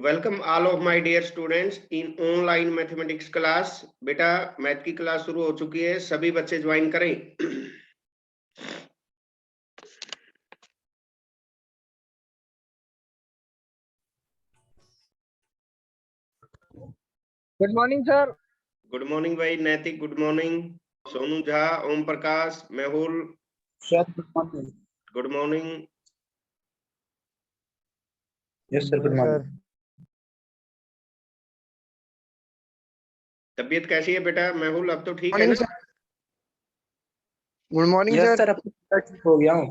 Welcome all of my dear students in online mathematics class. बेटा math की class शुरू हो चुकी है, सभी बच्चे ज्वाइन करें। Good morning sir. गुड मॉर्निंग भाई Naitik, good morning. Sonu Jha, Om Prakash, Mehul sir good morning. Good morning. Yes sir good morning. तबीयत कैसी है बेटा मेहुल? अब तो ठीक है ना? Good morning sir. सर अब तो ठीक हो गया हूँ।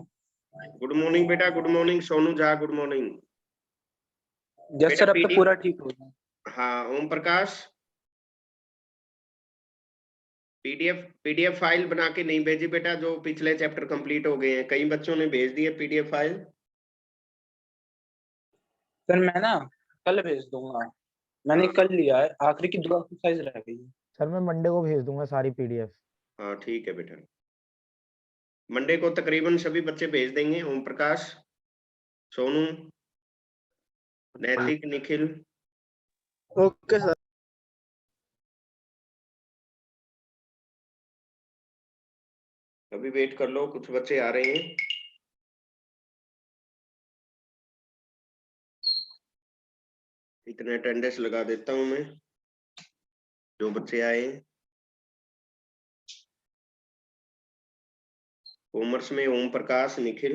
गुड मॉर्निंग बेटा, good morning. Sonu Jha good morning. Yes sir अब तो पूरा ठीक हो गया। हाँ ओम प्रकाश, पीडीएफ फाइल बना के नहीं भेजी बेटा, जो पिछले चैप्टर कंप्लीट हो गए हैं। कई बच्चों ने भेज दी है पीडीएफ फाइल। सर मैं ना कल भेज दूंगा, मैंने कल लिया है, आखिरी की 2 एक्सरसाइज रह गई है। सर मैं मंडे को भेज दूंगा सारी पीडीएफ। हाँ ठीक है बेटा, मंडे को तकरीबन सभी बच्चे भेज देंगे। ओम प्रकाश, सोनू, नैतिक, निखिल। Okay sir. अभी वेट कर लो, कुछ बच्चे आ रहे हैं। इतने अटेंडेंस लगा देता हूं मैं, जो बच्चे आए हैं। कॉमर्स में Om Prakash, Nikhil.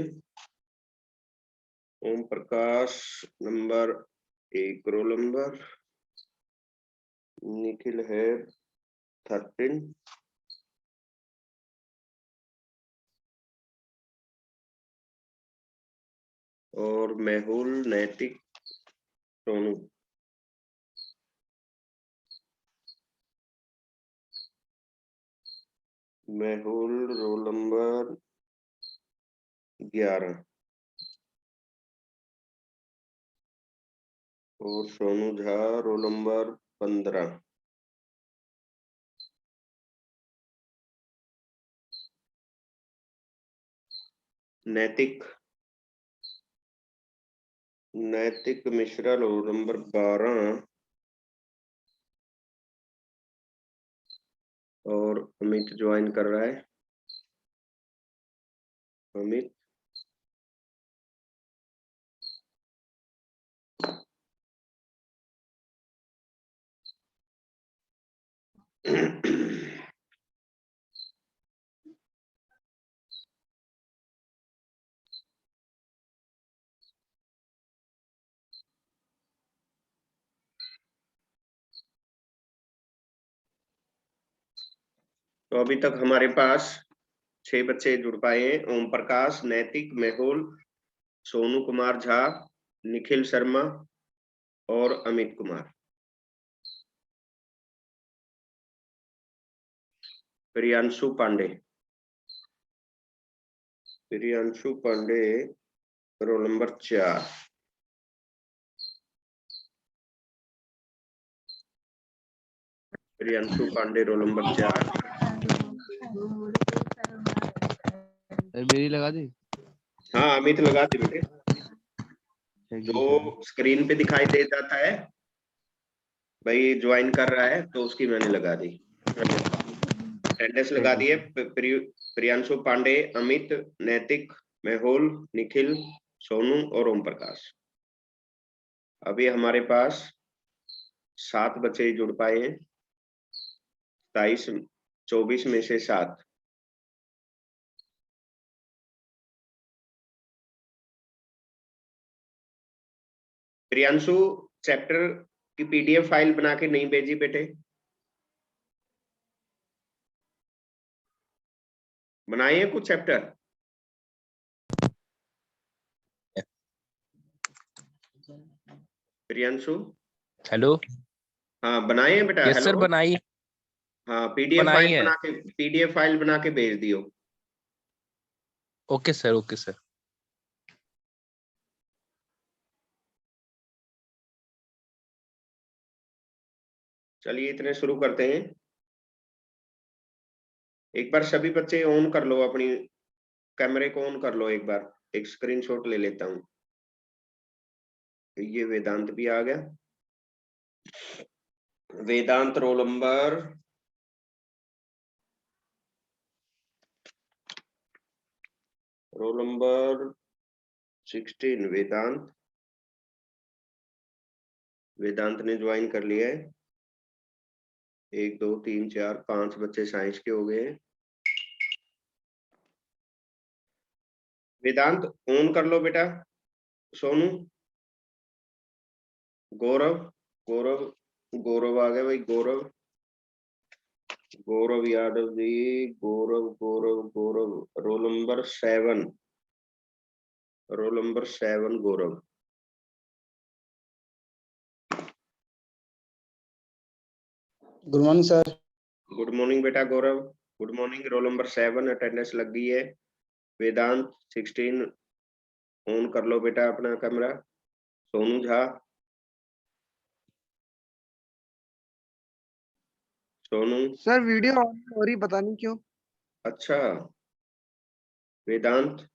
Om Prakash number 1 roll number, Nikhil है 13, और मेहुल, नैतिक, सोनू। मेहुल रोल नंबर 11 और सोनू झा रोल नंबर 15। नैतिक मिश्रा रोल नंबर 12 और अमित ज्वाइन कर रहा है। अमित तो अभी तक हमारे पास 6 बच्चे जुड़ पाए हैं। ओम प्रकाश, नैतिक, मेहुल, सोनू कुमार झा, निखिल शर्मा और Amit Kumar. Priyanshu Pandey roll number 4। Priyanshu Pandey roll number 4। मेरी लगा दी। हाँ अमित लगा दी बेटे, जो स्क्रीन पे दिखाई दे जाता है भाई ज्वाइन कर रहा है तो उसकी मैंने लगा दी। अटेंडेंस लगा दी है। प्रियांशु पांडे, अमित, नैतिक, मेहुल, निखिल, सोनू और ओम प्रकाश। अभी हमारे पास 7 बच्चे जुड़ पाए हैं। 24 में से 7। प्रियांशु चैप्टर की पीडीएफ फाइल बना के नहीं भेजी बेटे? बनाए हैं कुछ चैप्टर? प्रियांशु हेलो। हाँ बनाए हैं बेटा। Yes sir hello. बनाई। हाँ पीडीएफ बनाई फाइल है। बना के भेज दियो। Okay sir, okay sir. चलिए इतने शुरू करते हैं। एक बार सभी बच्चे ऑन कर लो, अपनी कैमरे को ऑन कर लो। एक बार एक स्क्रीनशॉट ले लेता हूं। ये वेदांत भी आ गया। वेदांत रोल नंबर 16 वेदांत ने ज्वाइन कर लिया है। 1 2 3 4 5 बच्चे साइंस के हो गए हैं। वेदांत ऑन कर लो बेटा। सोनू, गौरव गौरव आ गया भाई। Gaurav Yadav ji, Gaurav roll number 7 Gaurav. Good morning sir. Good morning बेटा Gaurav. Good morning. Roll number 7 attendance लग गई है। वेदांत 16 ऑन कर लो बेटा अपना camera. Sonu Jha, Sonu. Sir video on हो रही, पता नहीं क्यों। अच्छा, वेदांत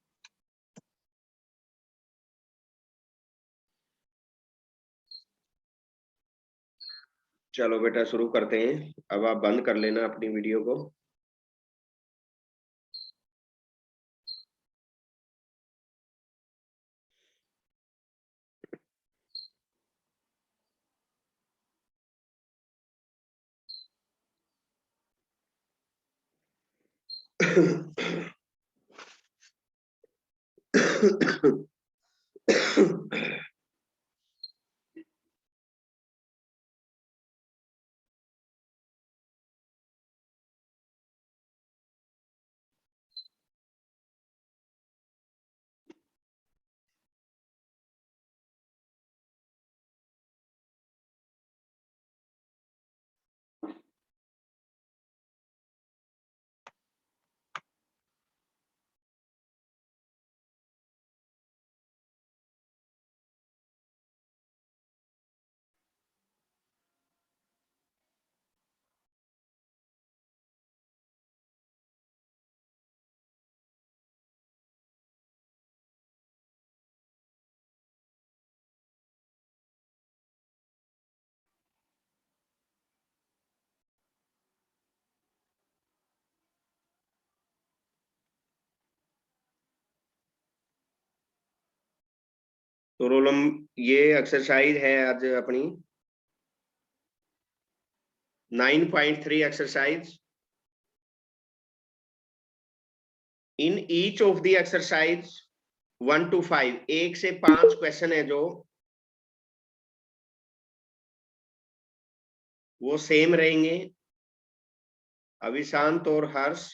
चलो बेटा शुरू करते हैं। अब आप बंद कर लेना अपनी वीडियो को। तो रोलम ये एक्सरसाइज है आज अपनी 9.3 exercise. In each of the exercise 1 to 5 1 से 5 क्वेश्चन है जो वो सेम रहेंगे। अभिशांत और हर्ष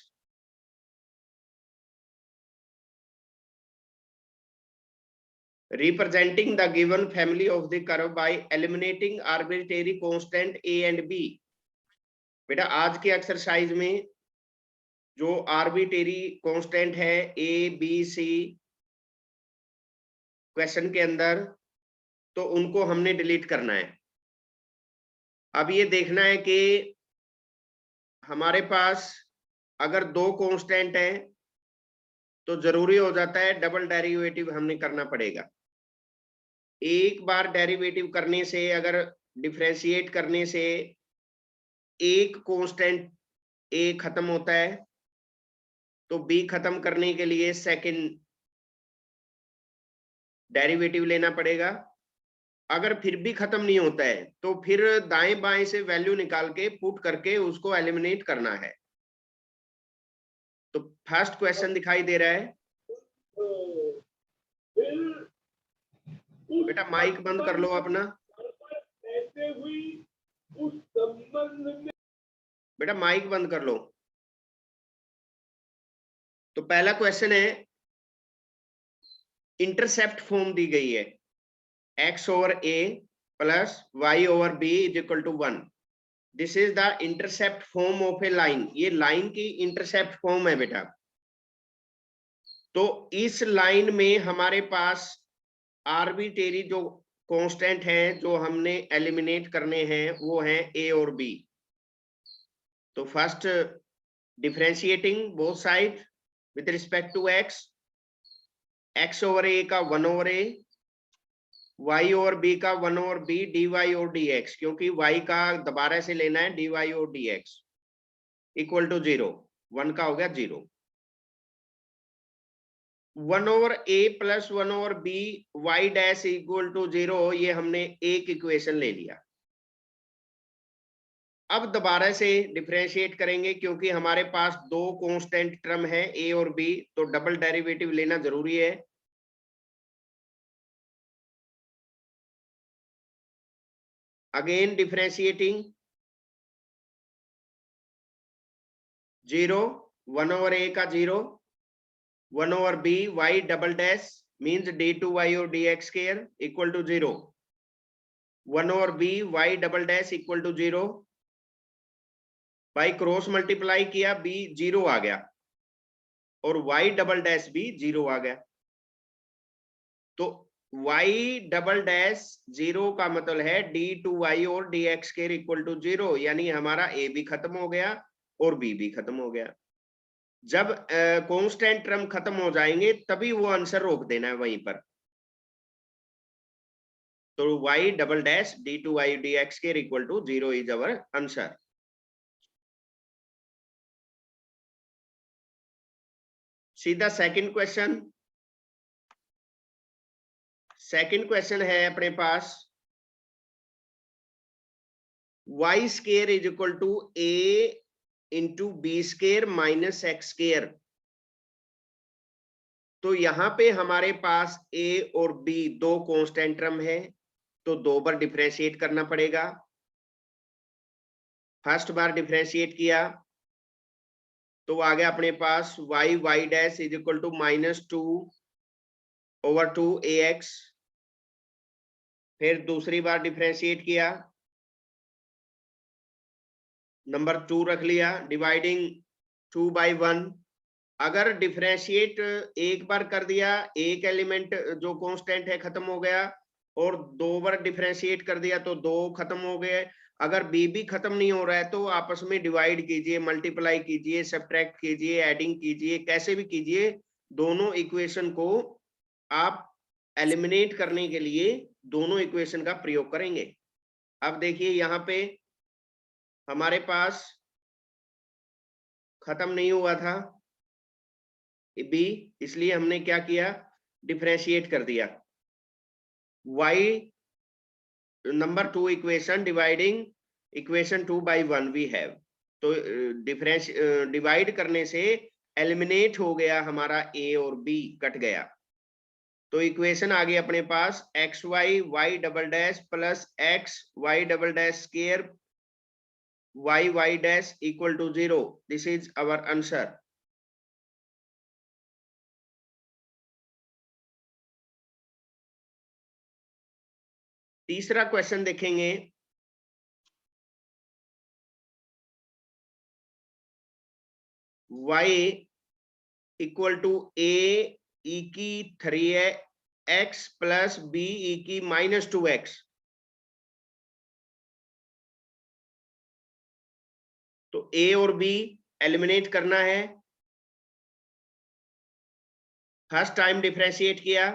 representing the given family of the curve by eliminating arbitrary constant a and b। बेटा आज के एक्सरसाइज में जो आर्बिट्रेरी कांस्टेंट है a b c क्वेश्चन के अंदर, तो उनको हमने डिलीट करना है। अब ये देखना है कि हमारे पास अगर 2 कांस्टेंट हैं तो जरूरी हो जाता है डबल डेरिवेटिव हमने करना पड़ेगा। एक बार डेरिवेटिव करने से, अगर डिफरेंशिएट करने से एक कांस्टेंट ए खत्म होता है तो बी खत्म करने के लिए सेकंड डेरिवेटिव लेना पड़ेगा। अगर फिर भी खत्म नहीं होता है तो फिर दाएं बाएं से वैल्यू निकाल के पुट करके उसको एलिमिनेट करना है। तो फर्स्ट क्वेश्चन दिखाई दे रहा है बेटा, माइक बंद कर लो अपना बेटा, माइक बंद कर लो। तो पहला क्वेश्चन है, इंटरसेप्ट फॉर्म दी गई है x over a plus y over b is equal to 1। This is the intercept form of a line. ये लाइन की इंटरसेप्ट फॉर्म है बेटा। तो इस लाइन में हमारे पास आर्बिट्रेरी जो कांस्टेंट है जो हमने एलिमिनेट करने हैं वो हैं a और b। तो first differentiating both side with respect to x, x over a का 1 ओवर a y और b का 1 और b dy और dx, क्योंकि y का दोबारा से लेना है dy और dx इक्वल टू 0, 1 का हो गया 0। 1 over a plus 1 over b y dash equal to 0, ये हमने एक इक्वेशन ले लिया। अब दोबारा से डिफरेंशिएट करेंगे, क्योंकि हमारे पास दो कांस्टेंट टर्म है a और b, तो डबल डेरिवेटिव लेना जरूरी है। अगेन डिफरेंशिएटिंग 0, 1 ओवर a का 0, 1 over b y double dash means d2y और dx square equal to 0, 1 over b y double dash equal to 0, by cross multiply किया b 0 आ गया और y डबल डैश भी 0 आ गया। तो y डबल डैश 0 का मतलब है d2y और dx स्क्वायर इक्वल टू 0, यानी हमारा a भी खत्म हो गया और b भी खत्म हो गया। जब कांस्टेंट टर्म खत्म हो जाएंगे तभी वो आंसर रोक देना है वहीं पर। तो y double dash d2y dx square equal to 0 is our answer. सीधा सेकंड क्वेश्चन। सेकंड क्वेश्चन है अपने पास y square is equal to a into b square minus x square. तो यहां पे हमारे पास a और b दो कांस्टेंट टर्म है, तो दो बार डिफरेंशिएट करना पड़ेगा। फर्स्ट बार डिफरेंशिएट किया तो आ गया अपने पास y dash is equal to -2 over 2 ax। फिर दूसरी बार डिफरेंशिएट किया, नंबर 2 रख लिया, डिवाइडिंग 2 बाई 1। अगर डिफरेंशिएट एक बार कर दिया, एक एलिमेंट जो कांस्टेंट है खत्म हो गया, और दो बार डिफरेंशिएट कर दिया तो दो खत्म हो गए। अगर बी भी खत्म नहीं हो रहा है तो आपस में डिवाइड कीजिए, मल्टीप्लाई कीजिए, सब्ट्रैक्ट कीजिए, एडिंग कीजिए, कैसे भी कीजिए, दोनों इक्वेशन को आप एलिमिनेट करने के लिए दोनों इक्वेशन का प्रयोग करेंगे। अब देखिए यहाँ पे हमारे पास खत्म नहीं हुआ था बी, इसलिए हमने क्या किया, डिफरेंशिएट कर दिया। y number 2 equation dividing equation 2 by 1 we have. तो डिफरेंस डिवाइड करने से एलिमिनेट हो गया हमारा a और b, कट गया। तो इक्वेशन आ गई अपने पास xy y double dash plus x y double dash square y dash equal to 0। This is our answer. तीसरा क्वेश्चन देखेंगे। y equal to a e की 3x प्लस b e की -2x। तो a और b एलिमिनेट करना है। First time differentiate किया,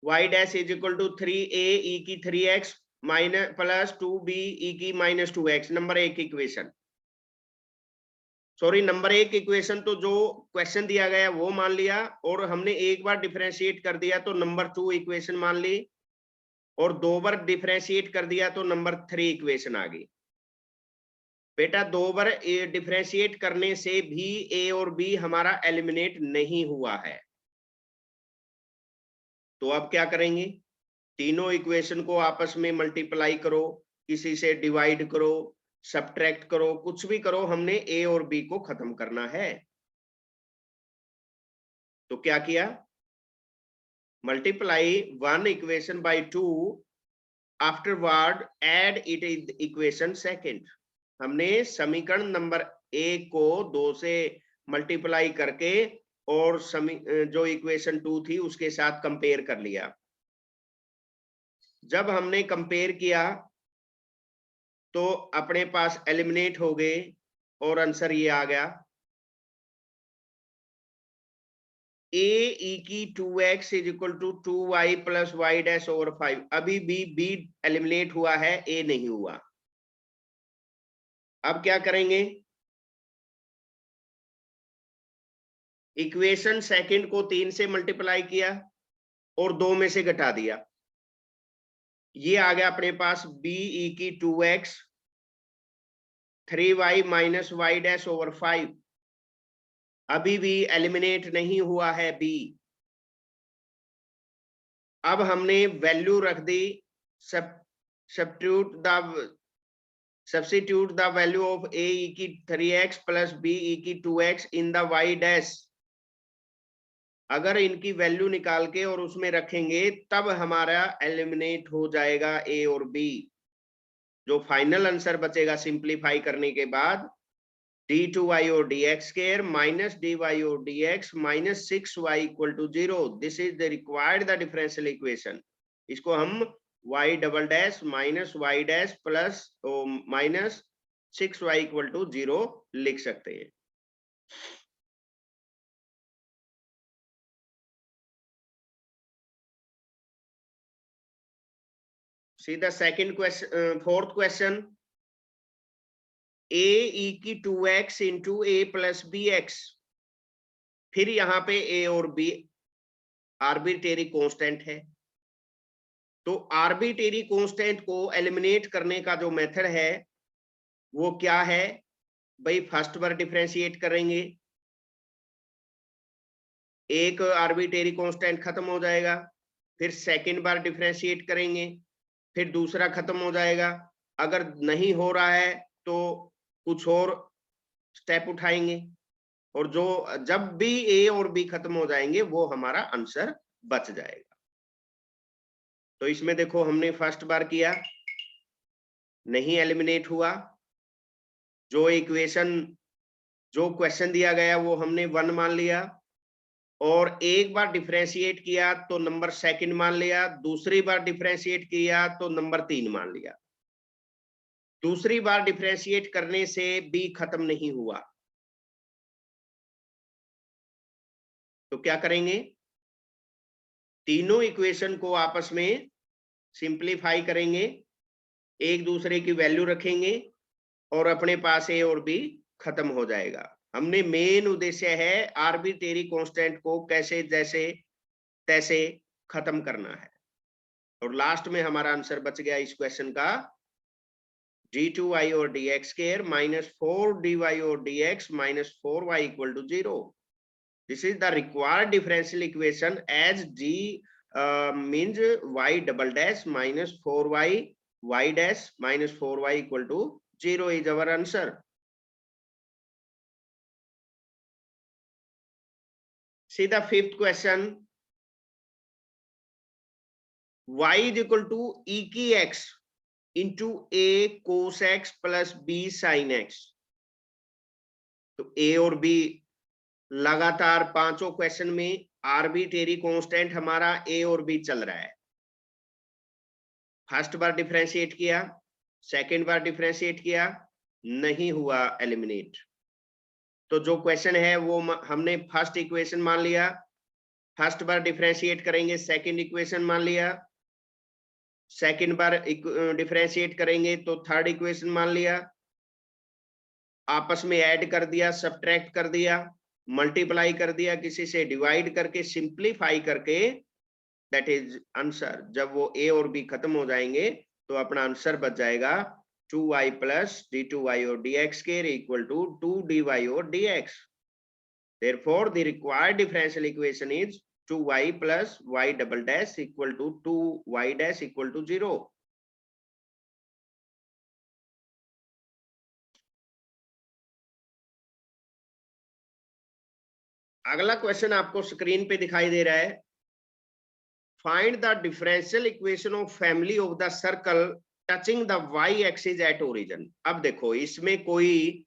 y dash is equal to 3a e की 3x minus plus 2b e की -2x। Number 1 equation, sorry number 1 equation तो जो क्वेश्चन दिया गया वो मान लिया, और हमने एक बार डिफरेंशिएट कर दिया तो नंबर 2 इक्वेशन मान ली, और दो बार डिफरेंशिएट कर दिया तो नंबर 3 इक्वेशन आ गई। बेटा दो बार डिफरेंशिएट करने से भी a और b हमारा एलिमिनेट नहीं हुआ है, तो अब क्या करेंगे, तीनों इक्वेशन को आपस में मल्टीप्लाई करो, किसी से डिवाइड करो, सब्ट्रैक्ट करो, कुछ भी करो, हमने a और b को खत्म करना है। तो क्या किया, multiply 1 equation by 2, afterward add it is equation second. हमने समीकरण नंबर 1 को 2 से मल्टीप्लाई करके और जो इक्वेशन 2 थी उसके साथ कंपेयर कर लिया। जब हमने कंपेयर किया तो अपने पास एलिमिनेट हो गए और आंसर ये आ गया ए ई की 2x is equal to 2y plus y dash over 5। अभी भी बी एलिमिनेट हुआ है, ए नहीं हुआ। अब क्या करेंगे, इक्वेशन सेकंड को 3 से मल्टीप्लाई किया और 2 में से घटा दिया, ये आ गया अपने पास बी ई की 2x 3y minus y dash over 5। अभी भी एलिमिनेट नहीं हुआ है बी। अब हमने वैल्यू रख दी, substitute the value of A e की 3x प्लस बी ई की 2x in the Y dash. अगर इनकी वैल्यू निकाल के और उसमें रखेंगे तब हमारा एलिमिनेट हो जाएगा ए और बी। जो फाइनल आंसर बचेगा सिंप्लीफाई करने के बाद d2y और dx स्क्वायर माइनस dy और dx minus 6y equal to 0। This is the required the differential equation. इसको हम y double dash minus y dash plus minus 6y equal to 0 लिख सकते हैं। See the second question, fourth question. A e की 2x into a plus bx। फिर यहाँ पे a और b आर्बिट्रेरी कांस्टेंट है, तो आर्बिट्रेरी कांस्टेंट को एलिमिनेट करने का जो मेथड है वो क्या है भाई, फर्स्ट बार डिफरेंशिएट करेंगे, एक आर्बिट्रेरी कांस्टेंट खत्म हो जाएगा, फिर सेकंड बार डिफरेंशिएट करेंगे, फिर दूसरा खत्म हो जाएगा। अगर नहीं हो रहा है तो कुछ और स्टेप उठाएंगे, और जो जब भी ए और बी खत्म हो जाएंगे वो हमारा आंसर बच जाएगा। तो इसमें देखो हमने फर्स्ट बार किया, नहीं एलिमिनेट हुआ। जो इक्वेशन जो क्वेश्चन दिया गया वो हमने 1 मान लिया, और एक बार डिफरेंशिएट किया तो नंबर सेकंड मान लिया, दूसरी बार डिफरेंशिएट किया तो नंबर 3 मान लिया। दूसरी बार डिफरेंशिएट करने से बी खत्म नहीं हुआ, तो क्या करेंगे, तीनों इक्वेशन को आपस में सिंप्लीफाई करेंगे, एक दूसरे की वैल्यू रखेंगे और अपने पास ए और बी खत्म हो जाएगा। हमने मेन उद्देश्य है आर्बिट्रेरी कांस्टेंट को कैसे जैसे तैसे खत्म करना है, और लास्ट में हमारा आंसर बच गया इस क्वेश्चन का d2y और dx स्क्वायर माइनस 4dy और dx minus 4y equal to 0। This is the required differential equation as g means y double dash minus 4y y dash minus 4y equal to 0 is our answer. See the fifth question. Y is equal to e की x into a cos x plus b sin x। तो a और b लगातार पांचों question में arbitrary constant हमारा ए और B चल रहा है। फर्स्ट बार डिफरेंशिएट किया, सेकंड बार डिफरेंशिएट किया, नहीं हुआ एलिमिनेट। तो जो क्वेश्चन है वो हमने फर्स्ट इक्वेशन मान लिया, फर्स्ट बार डिफरेंशिएट करेंगे सेकंड इक्वेशन मान लिया, सेकंड बार डिफरेंशिएट करेंगे तो थर्ड इक्वेशन मान लिया, आपस में ऐड कर दिया, सब्ट्रैक्ट कर दिया, मल्टीप्लाई कर दिया, किसी से डिवाइड करके सिंप्लीफाई करके, दैट इज आंसर। जब वो ए और बी खत्म हो जाएंगे तो अपना आंसर बच जाएगा 2y प्लस d2y और dx square equal to 2dy और dx। Therefore, the required differential equation is 2y plus y double dash equal to 2y dash equal to 0। अगला क्वेश्चन आपको स्क्रीन पे दिखाई दे रहा है, find the differential equation of family of the circle touching the y axis at origin. अब देखो इसमें कोई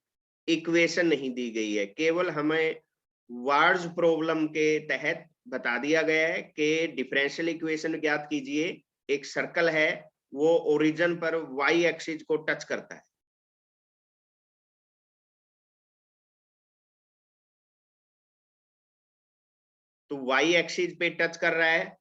इक्वेशन नहीं दी गई है, केवल हमें वर्ड्स प्रॉब्लम के तहत बता दिया गया है कि डिफरेंशियल इक्वेशन ज्ञात कीजिए, एक सर्कल है वो ओरिजिन पर वाई एक्सिस को टच करता है। तो वाई एक्सिस पे टच कर रहा है,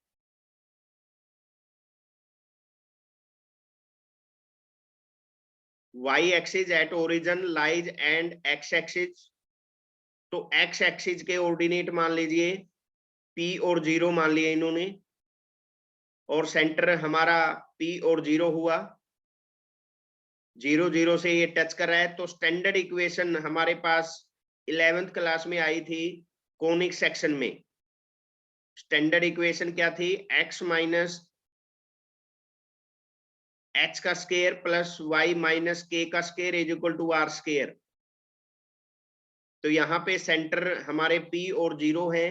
y axis at origin lies and x axis, तो एक्स एक्सिस के ऑर्डिनेट मान लीजिए P और 0 मान लिए इन्होंने, और सेंटर हमारा P और 0 हुआ, 0 0 से ये टच कर रहा है। तो स्टैंडर्ड इक्वेशन हमारे पास 11th क्लास में आई थी कोनिक सेक्शन में। स्टैंडर्ड इक्वेशन क्या थी? x माइनस h का square plus y minus k का square is equal to r square. तो यहाँ पे सेंटर हमारे P और 0 है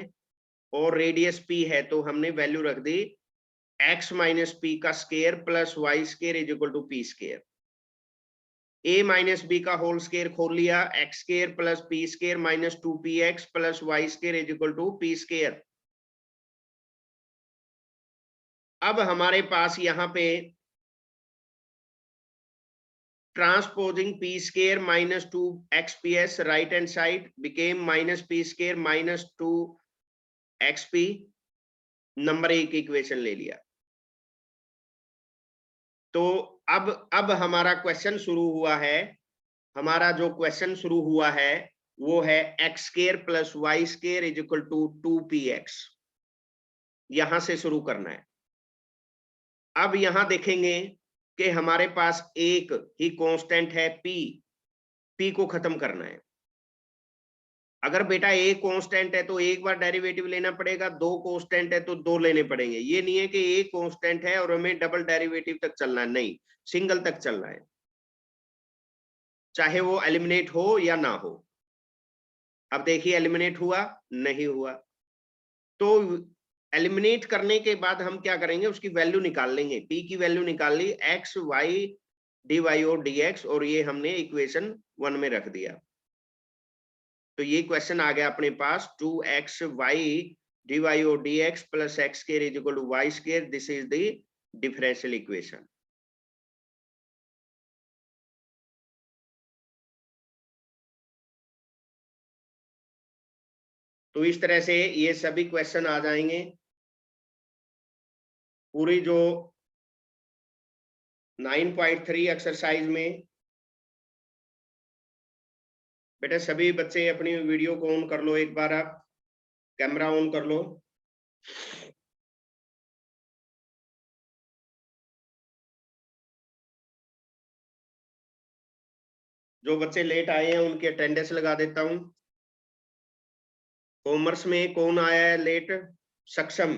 और रेडियस P है, तो हमने वैल्यू रख दी x माइनस पी का square plus y square is equal to p square. a minus b का होल स्क्वायर खोल लिया, x square plus p square minus 2px plus y square is equal to p square. अब हमारे पास यहाँ पे transposing p square minus 2xps right hand side became minus p square minus 2xp, number 1 equation ले लिया। तो अब हमारा क्वेश्चन शुरू हुआ है, हमारा जो क्वेश्चन शुरू हुआ है वो है x square plus y square is equal to 2px, यहां से शुरू करना है। अब यहां देखेंगे कि हमारे पास एक ही कांस्टेंट है p को खत्म करना है। अगर बेटा एक कांस्टेंट है तो एक बार डेरिवेटिव लेना पड़ेगा, दो कांस्टेंट है तो दो लेने पड़ेंगे। ये नहीं है कि एक कांस्टेंट है और हमें डबल डेरिवेटिव तक चलना है, नहीं, सिंगल तक चलना है, चाहे वो एलिमिनेट हो या ना हो। अब देखिए एलिमिनेट हुआ नहीं हुआ, तो एलिमिनेट करने के बाद हम क्या करेंगे, उसकी वैल्यू निकाल लेंगे। p की वैल्यू निकाल ली, x y dy और dx, और ये हमने इक्वेशन 1 में रख दिया। तो ये क्वेश्चन आ गया अपने पास 2x y dy और dx plus x square is equal to y square, this is the differential equation. तो इस तरह से ये सभी क्वेश्चन आ जाएंगे। पूरी जो 9.3 एक्सरसाइज में बेटा सभी बच्चे अपनी वीडियो को ऑन कर लो, एक बार आप कैमरा ऑन कर लो। जो बच्चे लेट आए हैं उनकी अटेंडेंस लगा देता हूं। कॉमर्स में कौन आया है late? Saksham,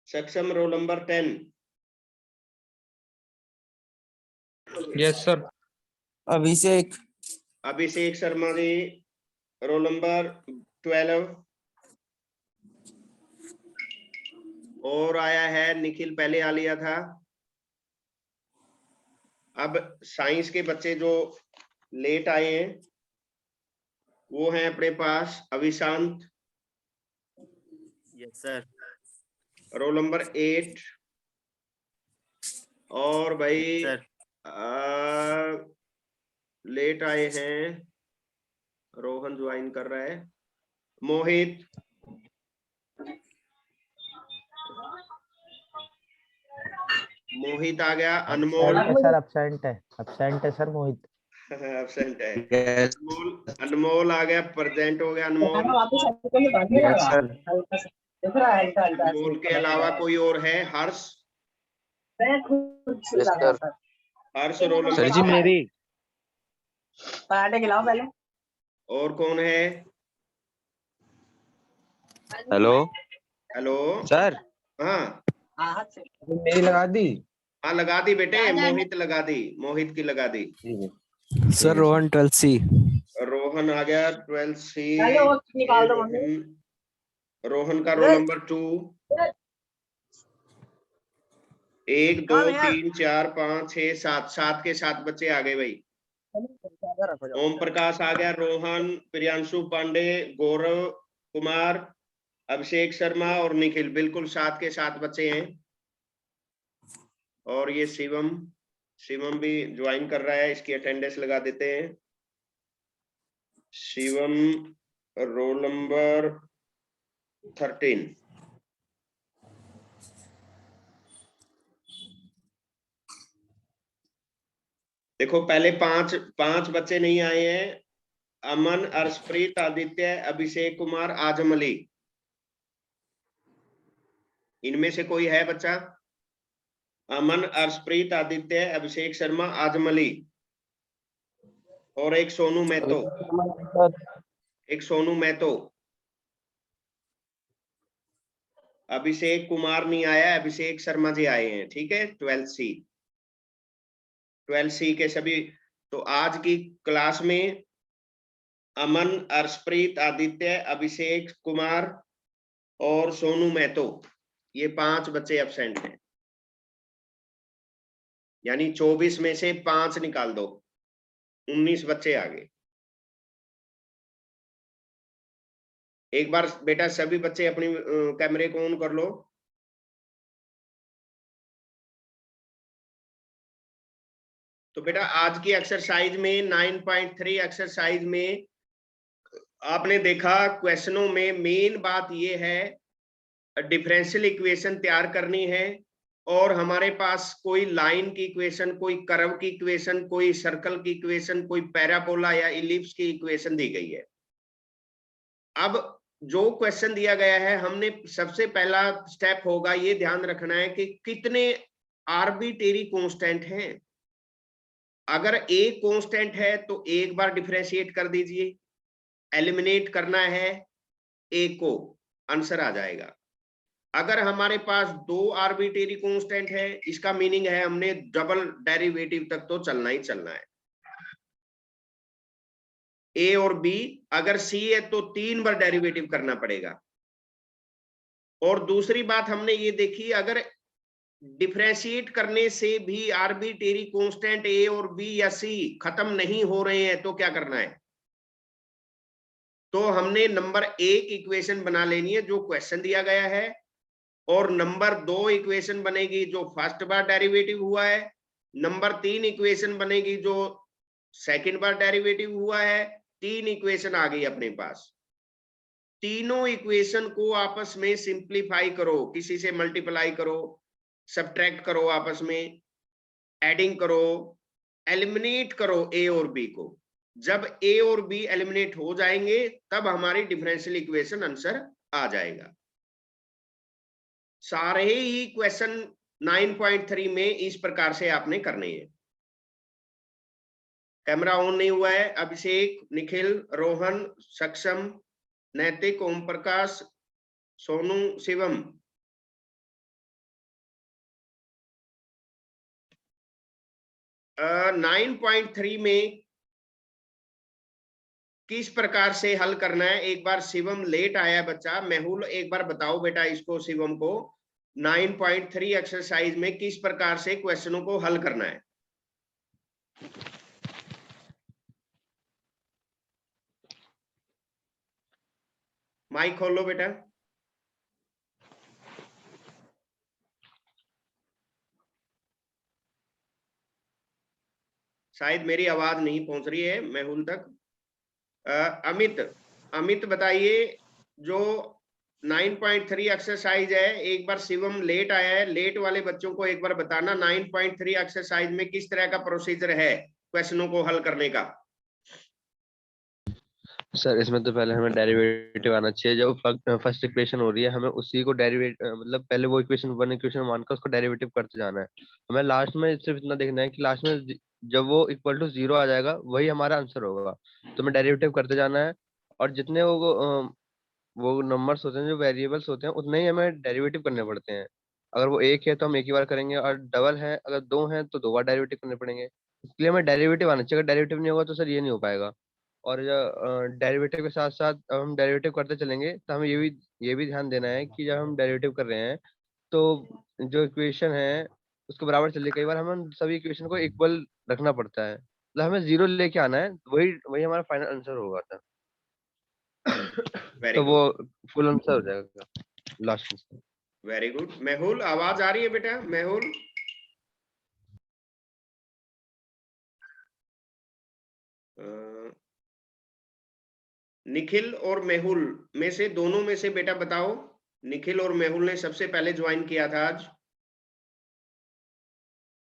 Saksham roll number 10। Yes sir. Abhishek, Abhishek Sharma ji roll number 12। और आया है निखिल, पहले आ लिया था। अब साइंस के बच्चे जो लेट आए हैं वो हैं अपने पास Abhishant, yes sir, roll number 8। और भाई सर लेट आए हैं, रोहन ज्वाइन कर रहा है, मोहित, मोहित आ गया, अनमोल, एब्सेंट है सर मोहित। एब्सेंट है, यस अनमोल आ गया, प्रेजेंट हो गया अनमोल। Yes sir. अनमोल के अलावा कोई और है? हर्ष, यस सर। हर्ष रोल सर जी नंबर। मेरी पराठे खिलाओ पहले। और कौन है? Hello hello sir. हाँ मेरी लगा दी। हाँ लगा दी बेटे, मोहित लगा दी, मोहित की लगा दी। Sir Rohan 12C। रोहन आ गया 12C। पहले और निकाल दो मम्मी। रोहन का रोल नंबर 2। 1 2 3 4 5 6 7, 7 के 7 बच्चे आ गए भाई। ओम प्रकाश आ गया, रोहन, प्रियांशु पांडे, गौरव कुमार, अभिषेक शर्मा और निखिल, बिल्कुल 7 के 7 बच्चे हैं। और ये शिवम, शिवम भी ज्वाइन कर रहा है, इसकी अटेंडेंस लगा देते हैं। Shivam roll number 13। देखो पहले पांच बच्चे नहीं आए हैं। अमन, अर्शप्रीत, आदित्य, अभिषेक कुमार, आजम अली। इनमें से कोई है बच्चा? अमन, अर्शप्रीत, आदित्य, अभिषेक शर्मा, आजम अली और एक सोनू महतो। एक सोनू महतो। अभिषेक कुमार नहीं आया, अभिषेक शर्मा जी आए हैं। ठीक है, 12 सी के सभी। तो आज की क्लास में अमन, अर्शप्रीत, आदित्य, अभिषेक कुमार और सोनू महतो, ये 5 बच्चे एब्सेंट हैं। यानी 24 में से 5 निकाल दो, 19 बच्चे आ गए। एक बार बेटा सभी बच्चे अपनी कैमरे को ऑन कर लो। तो बेटा आज की एक्सरसाइज में 9.3 एक्सरसाइज में आपने देखा, क्वेश्चनों में मेन बात ये है डिफरेंशियल इक्वेशन तैयार करनी है और हमारे पास कोई लाइन की इक्वेशन, कोई कर्व की इक्वेशन, कोई सर्कल की इक्वेशन, कोई पैराबोला या इलिप्स की इक्वेशन दी गई है। अब जो क्वेश्चन दिया गया है, हमने सबसे पहला स्टेप होगा ये ध्यान रखना है कि कितने आर्बिट्रेरी कांस्टेंट हैं। अगर एक कांस्टेंट है तो एक बार डिफरेंशिएट कर दीजिए, एलिमिनेट करना है एक को, आंसर आ जाएगा। अगर हमारे पास 2 आर्बिट्रेरी कांस्टेंट है, इसका मीनिंग है हमने डबल डेरिवेटिव तक तो चलना ही चलना है। ए और बी, अगर सी है तो 3 बार डेरिवेटिव करना पड़ेगा। और दूसरी बात हमने ये देखी, अगर डिफरेंशिएट करने से भी आर्बिट्रेरी कांस्टेंट ए और बी या सी खत्म नहीं हो रहे हैं तो क्या करना है? तो हमने नंबर 1 इक्वेशन बना लेनी है जो क्वेश्चन दिया गया है, और नंबर 2 इक्वेशन बनेगी जो फर्स्ट बार डेरिवेटिव हुआ है, नंबर 3 इक्वेशन बनेगी जो सेकंड बार डेरिवेटिव हुआ है। 3 इक्वेशन आ गई अपने पास। तीनों इक्वेशन को आपस में सिंप्लीफाई करो, किसी से मल्टीप्लाई करो, सब्ट्रैक्ट करो, आपस में एडिंग करो, एलिमिनेट करो ए और बी को। जब ए और बी एलिमिनेट हो जाएंगे तब हमारी डिफरेंशियल इक्वेशन आंसर आ जाएगा। सारे ही क्वेश्चन 9.3 में इस प्रकार से आपने करने हैं। कैमरा ऑन नहीं हुआ है। अभिषेक, निखिल, रोहन, सक्षम, नैतिक, ओम प्रकाश, सोनू, शिवम। uh, 9.3 में किस प्रकार से हल करना है? एक बार शिवम लेट आया बच्चा, मेहुल एक बार बताओ बेटा इसको, शिवम को 9.3 एक्सरसाइज में किस प्रकार से क्वेश्चनों को हल करना है। माइक खोलो बेटा। शायद मेरी आवाज नहीं पहुंच रही है मेहुल तक। अमित बताइए, जो 9.3 एक्सरसाइज है, एक बार शिवम लेट आया है, लेट वाले बच्चों को एक बार बताना 9.3 एक्सरसाइज में किस तरह का प्रोसीजर है क्वेश्चनों को हल करने का। सर इसमें तो पहले हमें डेरिवेटिव आना चाहिए। जो फर्स्ट इक्वेशन हो रही है हमें उसी को डेरिवेट मतलब पहले वो इक्वेशन 1 इक्वेशन मानकर उसको डेरिवेटिव करते जाना है। हमें लास्ट में सिर्फ इतना देखना है कि लास्ट में जब वो इक्वल टू 0 आ जाएगा वही हमारा आंसर होगा। तो हमें डेरिवेटिव करते जाना है और जितने वो नंबर्स होते हैं, जो वेरिएबल्स होते हैं, उतने ही हमें डेरिवेटिव करने पड़ते हैं। अगर वो 1 है तो हम 1 ही बार करेंगे, और डबल है अगर 2 है तो 2 बार डेरिवेटिव करने पड़ेंगे। इसलिए हमें डेरिवेटिव आना चाहिए। अगर डेरिवेटिव नहीं होगा तो सर ये नहीं हो पाएगा। और डेरिवेटिव के साथ साथ हम डेरिवेटिव करते चलेंगे तो हमें ये भी ध्यान देना है कि जब हम डेरिवेटिव कर रहे हैं तो जो इक्वेशन है उसको बराबर चलिए। कई बार हमें सभी इक्वेशन को इक्वल रखना पड़ता है, मतलब हमें 0 लेके आना है, वही वही हमारा फाइनल आंसर होगा था। वेरी तो गुड, वो फुल आंसर हो जाएगा लास्ट में। Very good. मेहुल आवाज आ रही है बेटा? मेहुल निखिल और मेहुल में से, दोनों में से बेटा बताओ, निखिल और मेहुल ने सबसे पहले ज्वाइन किया था आज।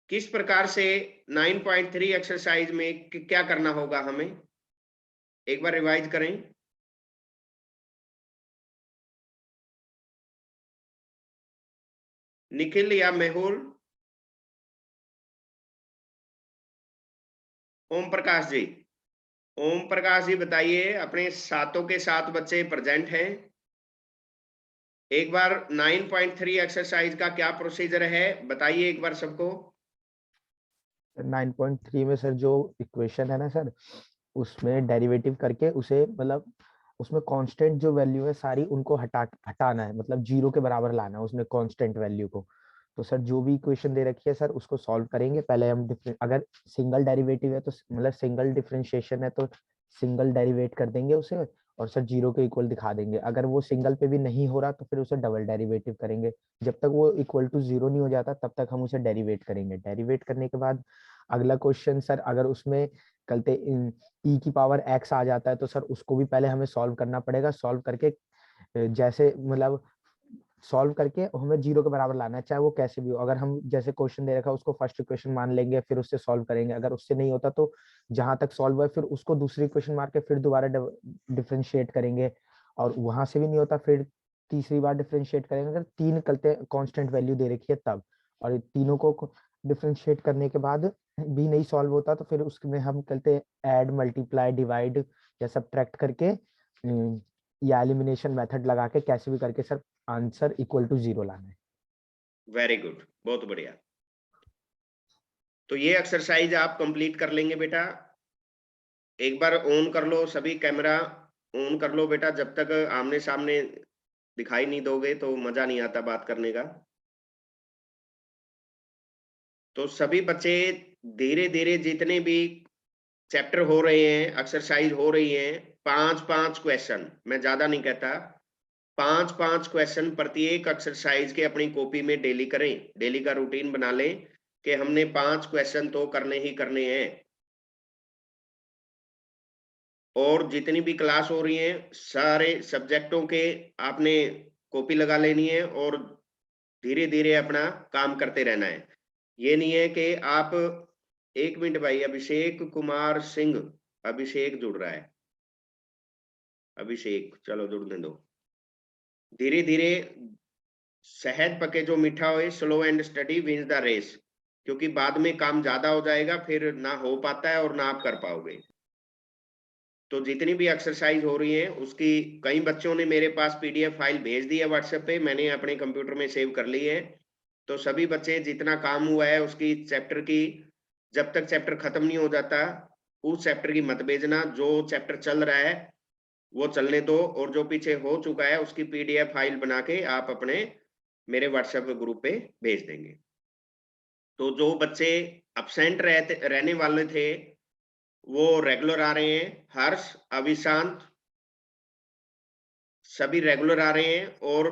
किस प्रकार से 9.3 एक्सरसाइज में क्या करना होगा हमें, एक बार रिवाइज करें। निखिल या मेहुल? ओम प्रकाश जी, ओम प्रकाश जी बताइए, अपने सातों के सात बच्चे प्रेजेंट हैं। एक बार 9.3 एक्सरसाइज का क्या प्रोसीजर है बताइए एक बार सबको। 9.3 में सर जो इक्वेशन है ना सर, उसमें डेरिवेटिव करके उसे मतलब उसमें कांस्टेंट जो वैल्यू है सारी उनको हटाना है, मतलब जीरो के बराबर लाना है उसमें कांस्टेंट वैल्यू को। तो सर जो भी इक्वेशन दे रखी है सर उसको सॉल्व करेंगे। पहले हम अगर सिंगल डेरिवेटिव है तो मतलब सिंगल डिफरेंशिएशन है तो सिंगल डेरिवेट कर देंगे उसे, और सर जीरो के इक्वल दिखा देंगे। अगर वो सिंगल पे भी नहीं हो रहा तो फिर उसे डबल डेरिवेटिव करेंगे। जब तक वो इक्वल टू जीरो नहीं हो जाता तब तक हम उसे डेरिवेट करेंगे। डेरिवेट करने के बाद अगला क्वेश्चन सर, अगर उसमें कलते ई की पावर एक्स आ जाता है तो सर उसको भी पहले हमें सॉल्व करना पड़ेगा। सॉल्व करके जैसे मतलब सॉल्व करके हमें जीरो के बराबर लाना है, चाहे वो कैसे भी हो। अगर हम जैसे क्वेश्चन दे रखा है उसको फर्स्ट इक्वेशन मान लेंगे, फिर उससे सॉल्व करेंगे। अगर उससे नहीं होता तो जहां तक सॉल्व है फिर उसको दूसरी इक्वेशन मार के फिर दोबारा डिफरेंशिएट करेंगे, और वहां से भी नहीं होता फिर तीसरी बार डिफरेंशिएट करेंगे। अगर तीन करते कांस्टेंट वैल्यू दे रखी है तब, और तीनों को डिफरेंशिएट करने के बाद भी नहीं सॉल्व होता तो फिर उसमें हम करते ऐड, मल्टीप्लाई, डिवाइड या सब्ट्रैक्ट करके या एलिमिनेशन मेथड लगा के कैसे भी करके sir answer equal to zero लाना है। वेरी गुड, बहुत बढ़िया। तो ये एक्सरसाइज आप कंप्लीट कर लेंगे बेटा। एक बार ऑन कर लो, सभी कैमरा ऑन कर लो बेटा। जब तक आमने सामने दिखाई नहीं दोगे तो मजा नहीं आता बात करने का। तो सभी बच्चे धीरे धीरे जितने भी चैप्टर हो रहे हैं, एक्सरसाइज हो रही है, 5-5 क्वेश्चन, मैं ज्यादा नहीं कहता, 5-5 क्वेश्चन प्रत्येक एक्सरसाइज के अपनी कॉपी में डेली करें। डेली का रूटीन बना लें कि हमने 5 क्वेश्चन तो करने ही करने हैं। और जितनी भी क्लास हो रही है सारे सब्जेक्टों के आपने कॉपी लगा लेनी है और धीरे धीरे अपना काम करते रहना है। ये नहीं है कि आप, एक मिनट भाई, अभिषेक कुमार सिंह, अभिषेक जुड़ रहा है, अभिषेक चलो जुड़ने दो। धीरे धीरे शहद पके जो मीठा होए, slow and steady wins the race, क्योंकि बाद में काम ज्यादा हो जाएगा फिर ना हो पाता है और ना आप कर पाओगे। तो जितनी भी एक्सरसाइज हो रही है उसकी, कई बच्चों ने मेरे पास पीडीएफ फाइल भेज दी है व्हाट्सएप पे, मैंने अपने कंप्यूटर में सेव कर ली है। तो सभी बच्चे जितना काम हुआ है उसकी चैप्टर की, जब तक चैप्टर खत्म नहीं हो जाता उस चैप्टर की मत भेजना। जो चैप्टर चल रहा है वो चलने दो, और जो पीछे हो चुका है उसकी पीडीएफ फाइल बना के आप अपने मेरे व्हाट्सएप ग्रुप पे भेज देंगे। तो जो बच्चे अब्सेंट रहने वाले थे वो रेगुलर आ रहे हैं। हर्ष, अभिशांत सभी रेगुलर आ रहे हैं। और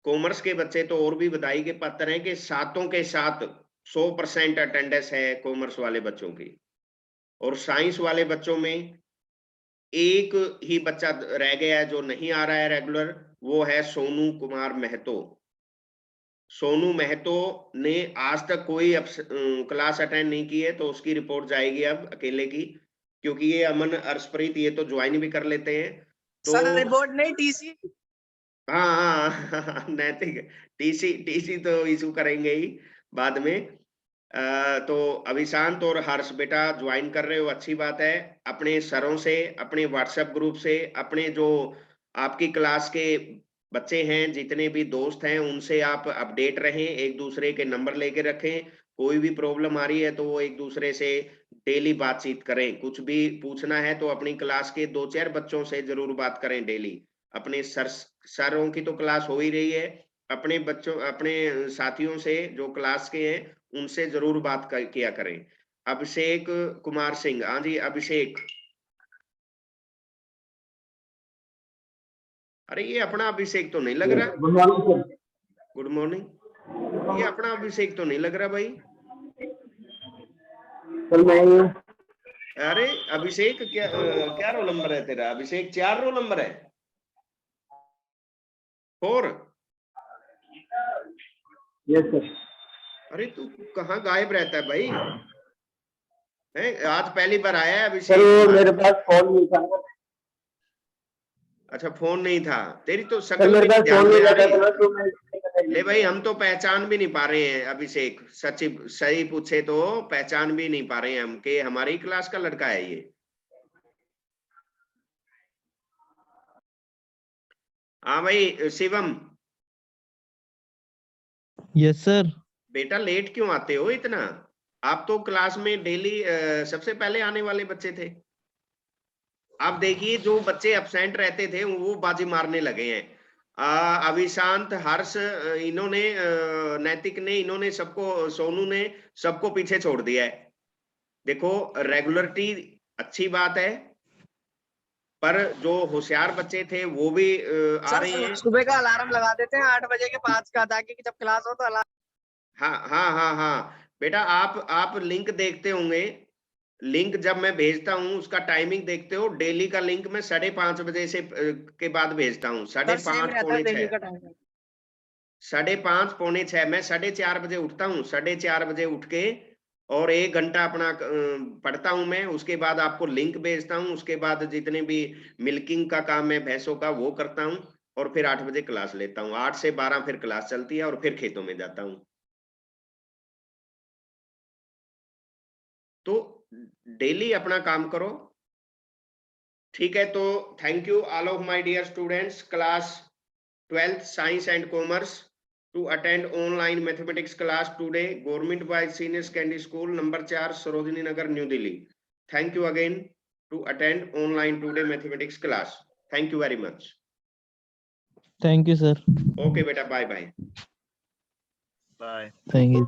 कॉमर्स के बच्चे तो और भी बधाई के पात्र हैं कि सातों के साथ 100% अटेंडेंस है कॉमर्स वाले बच्चों की। और साइंस वाले बच्चों में एक ही बच्चा रह गया है जो नहीं आ रहा है रेगुलर, वो है सोनू कुमार महतो। सोनू महतो ने आज तक कोई क्लास अटेंड नहीं की है, तो उसकी रिपोर्ट जाएगी अब अकेले की, क्योंकि ये अमन, अर्शप्रीत ये तो ज्वाइन भी कर लेते हैं। तो सर रिपोर्ट नहीं टीसी। हाँ हाँ नैतिक टीसी तो इशू करेंगे ही बाद में। तो अभिशांत और हर्ष बेटा ज्वाइन कर रहे हो, अच्छी बात है। अपने सरों से, अपने व्हाट्सएप ग्रुप से, अपने जो आपकी क्लास के बच्चे हैं, जितने भी दोस्त हैं, उनसे आप अपडेट रहें, एक दूसरे के नंबर लेके रखें। कोई भी प्रॉब्लम आ रही है तो वो एक दूसरे से डेली बातचीत करें। कुछ भी पूछना है तो अपनी क्लास के 2-4 बच्चों से जरूर बात करें डेली। अपने सरों की तो क्लास हो ही रही है, अपने बच्चों, अपने साथियों से जो क्लास के हैं उनसे जरूर बात किया करें। अभिषेक कुमार सिंह, हाँ जी अभिषेक। अरे ये अपना अभिषेक तो नहीं लग रहा। Good morning sir. Good morning. ये अपना अभिषेक तो नहीं लग रहा भाई। सर मैं अरे अभिषेक क्या रोल नंबर है तेरा? अभिषेक 4 रोल नंबर है, 4। Yes sir. अरे तू कहाँ गायब रहता है भाई? आज पहली बार आया है सर वो अभिषेक? मेरे पास फोन नहीं था। अच्छा फोन नहीं था, तेरी तो सर शक्ल मेरे भी पास नहीं ध्यान फोन में नहीं आ था रही। तो मैं ले भाई, हम तो पहचान भी नहीं पा रहे हैं अभिषेक, सच्ची सही पूछे तो पहचान भी नहीं पा रहे हैं हम कि हमारी क्लास का लड़का है ये। हाँ भाई शिवम, यस सर। बेटा लेट क्यों आते हो इतना? आप तो क्लास में डेली सबसे पहले आने वाले बच्चे थे। आप देखिए जो बच्चे एब्सेंट रहते थे वो बाजी मारने लगे हैं। अभिशांत, हर्ष, इन्होंने नैतिक ने, इन्होंने सबको, सोनू ने सबको पीछे छोड़ दिया है। देखो रेगुलरिटी अच्छी बात है, पर जो होशियार बच्चे थे वो भी आ रहे हैं। सुबह का अलार्म लगा देते हैं 8 बजे के 5 का, ताकि जब क्लास हो तो अलार्म। हाँ हाँ हाँ हाँ बेटा, आप लिंक देखते होंगे। लिंक जब मैं भेजता हूँ उसका टाइमिंग देखते हो? डेली का लिंक मैं 5:30 बजे से के बाद भेजता हूँ। सर सेम 5:30 रहता है पौने डेली 6, का टाइम। 5:30 पौने 6। मैं 4:30 बजे उठता हूँ। 4:30 बजे उठ के और 1 घंटा अपना पढ़ता हूँ मैं। उसके बाद आपको लिंक भेजता हूँ। उसके बाद जितने भी मिल्किंग का काम है भैंसों का वो करता हूँ, और फिर 8 बजे क्लास लेता हूँ। 8 से 12 फिर क्लास चलती है और फिर खेतों में जाता हूँ। तो डेली अपना काम करो, ठीक है? तो thank you all of my dear students, class 12th science and commerce, to attend online mathematics class today, government boys senior secondary school number 4, Sarojini Nagar, New Delhi. Thank you again to attend online today mathematics class. Thank you very much. Thank you sir. Okay beta, bye bye. Bye. Thank you.